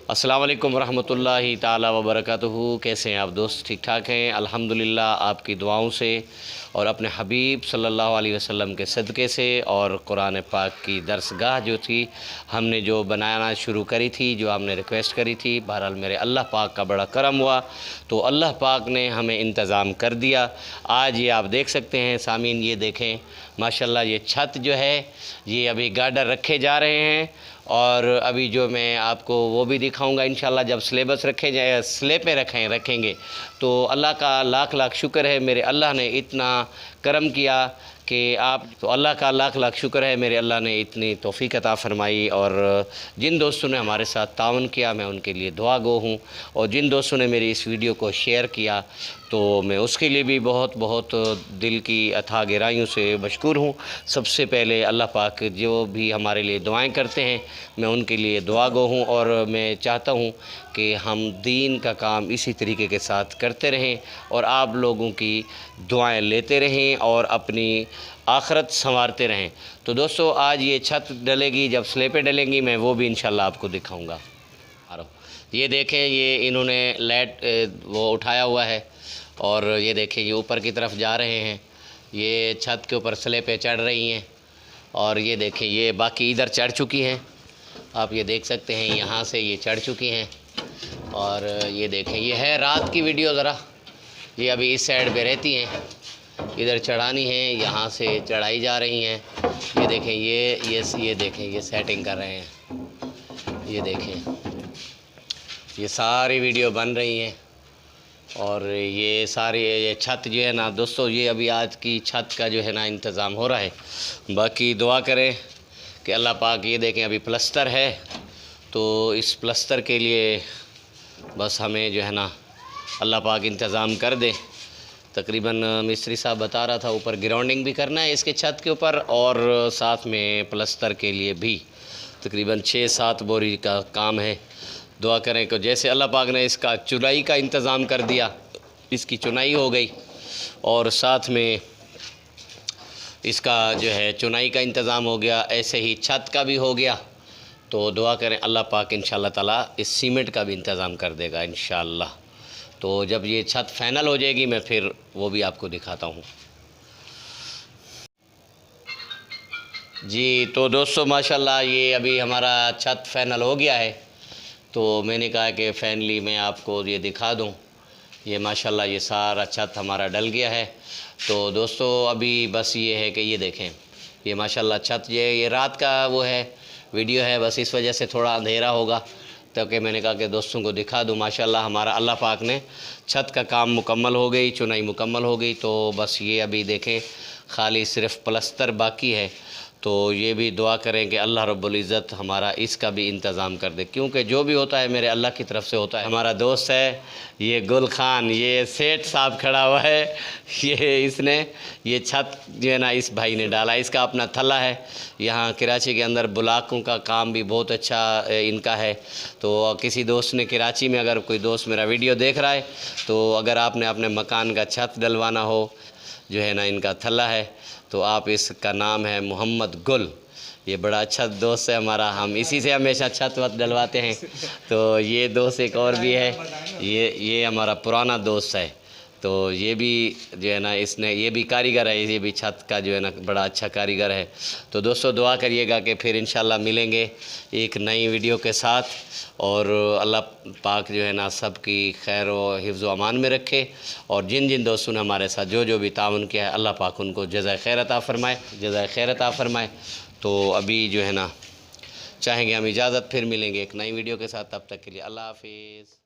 अस्सलाम वालेकुम रहमतुल्लाहि ताला व बरकातुहू। कैसे हैं आप दोस्त? ठीक ठाक हैं अल्हम्दुलिल्लाह, आपकी दुआओं से और अपने हबीब सल्लल्लाहु अलैहि वसल्लम के सदक़े से। और कुरान पाक की दरसगाह जो थी हमने जो बनाना शुरू करी थी, जो हमने रिक्वेस्ट करी थी, बहरहाल मेरे अल्लाह पाक का बड़ा करम हुआ तो अल्लाह पाक ने हमें इंतज़ाम कर दिया। आज ये आप देख सकते हैं सामीन, ये देखें माशाल्लाह, ये छत जो है ये अभी गार्डर रखे जा रहे हैं और अभी जो मैं आपको वो भी दिखाऊंगा इंशाल्लाह जब स्लेबस रखे जाए, स्लेपें रखेंगे तो अल्लाह का लाख लाख शुक्र है, मेरे अल्लाह ने इतना करम किया कि आप तो अल्लाह का लाख लाख शुक्र है, मेरे अल्लाह ने इतनी तौफ़ीक़ अता फ़रमाई। और जिन दोस्तों ने हमारे साथ ताउन किया मैं उनके लिए दुआ गो हूँ, और जिन दोस्तों ने मेरी इस वीडियो को शेयर किया तो मैं उसके लिए भी बहुत बहुत दिल की अथाह गहराइयों से मशकूर हूँ। सबसे पहले अल्लाह पाक जो भी हमारे लिए दुआएं करते हैं मैं उनके लिए दुआ गो हूँ, और मैं चाहता हूँ कि हम दीन का काम इसी तरीके के साथ करते रहें और आप लोगों की दुआएं लेते रहें और अपनी आखरत संवारते रहें। तो दोस्तों आज ये छत डलेगी, जब स्लेपें डलेंगी मैं वो भी इंशाल्लाह आपको दिखाऊँगा। ये देखें, ये इन्होंने लाइट वो उठाया हुआ है और ये देखें ये ऊपर की तरफ जा रहे हैं, ये छत के ऊपर स्लेपें चढ़ रही हैं। और ये देखें ये बाकी इधर चढ़ चुकी हैं, आप ये देख सकते हैं यहाँ से ये चढ़ चुकी हैं। और ये देखें ये है रात की वीडियो, ज़रा ये अभी इस साइड पे रहती हैं, इधर चढ़ानी है, यहाँ से चढ़ाई जा रही हैं। ये देखें ये देखें ये सेटिंग कर रहे हैं, ये देखें ये सारी वीडियो बन रही हैं। और ये सारी ये छत जो है ना दोस्तों, ये अभी आज की छत का जो है ना इंतज़ाम हो रहा है। बाकी दुआ करें कि अल्लाह पाक, ये देखें अभी प्लस्तर है तो इस प्लस्तर के लिए बस हमें जो है ना अल्लाह पाक इंतज़ाम कर दे। तकरीबन मिस्त्री साहब बता रहा था ऊपर ग्राउंडिंग भी करना है इसके छत के ऊपर, और साथ में प्लस्तर के लिए भी तकरीबन 6-7 बोरी का काम है। दुआ करें कि जैसे अल्लाह पाक ने इसका चुनाई का इंतज़ाम कर दिया, इसकी चुनाई हो गई और साथ में इसका जो है चुनाई का इंतज़ाम हो गया, ऐसे ही छत का भी हो गया। तो दुआ करें अल्लाह पाक इंशाअल्लाह ताला इस सीमेंट का भी इंतज़ाम कर देगा इंशाअल्लाह। तो जब ये छत फाइनल हो जाएगी मैं फिर वो भी आपको दिखाता हूँ जी। तो दोस्तों माशाल्लाह ये अभी हमारा छत फाइनल हो गया है, तो मैंने कहा कि फाइनली मैं आपको ये दिखा दूं। ये माशाल्लाह ये सारा छत हमारा डल गया है। तो दोस्तों अभी बस ये है कि ये देखें ये माशाल्लाह छत, ये रात का वो है वीडियो है, बस इस वजह से थोड़ा अंधेरा होगा, ताकि मैंने कहा कि दोस्तों को दिखा दूं। माशाल्लाह हमारा अल्लाह पाक ने छत का काम मुकम्मल हो गई, चुनाई मुकम्मल हो गई। तो बस ये अभी देखें खाली सिर्फ़ प्लस्तर बाकी है। तो ये भी दुआ करें कि अल्लाह रब्बुल इज़्ज़त हमारा इसका भी इंतज़ाम कर दे, क्योंकि जो भी होता है मेरे अल्लाह की तरफ से होता है। हमारा दोस्त है ये गुल खान, ये सेठ साहब खड़ा हुआ है, ये इसने ये छत जो है ना इस भाई ने डाला, इसका अपना थला है। यहाँ कराची के अंदर ब्लॉकों का काम भी बहुत अच्छा इनका है। तो किसी दोस्त ने कराची में, अगर कोई दोस्त मेरा वीडियो देख रहा है तो अगर आपने अपने मकान का छत डलवाना हो, जो है ना इनका थला है, तो आप, इसका नाम है मोहम्मद गुल। ये बड़ा अच्छा दोस्त है हमारा, हम इसी से हमेशा छत वत डलवाते हैं। तो ये दोस्त एक और भी है, ये हमारा पुराना दोस्त है। तो ये भी जो है ना इसने, ये भी कारीगर है, ये भी छत का जो है ना बड़ा अच्छा कारीगर है। तो दोस्तों दुआ करिएगा कि फिर इंशाल्लाह मिलेंगे एक नई वीडियो के साथ, और अल्लाह पाक जो है ना सब की खैर व हिफ्ज़ व अमान में रखे। और जिन जिन दोस्तों ने हमारे साथ जो जो भी ताउन किया है अल्लाह पाक उनको जज़ाए खैर अता फ़रमाए, जज़ाए खैर अता फ़रमाए। तो अभी जो है ना चाहेंगे हम इजाज़त, फिर मिलेंगे एक नई वीडियो के साथ, तब तक के लिए अल्लाह हाफ़िज़।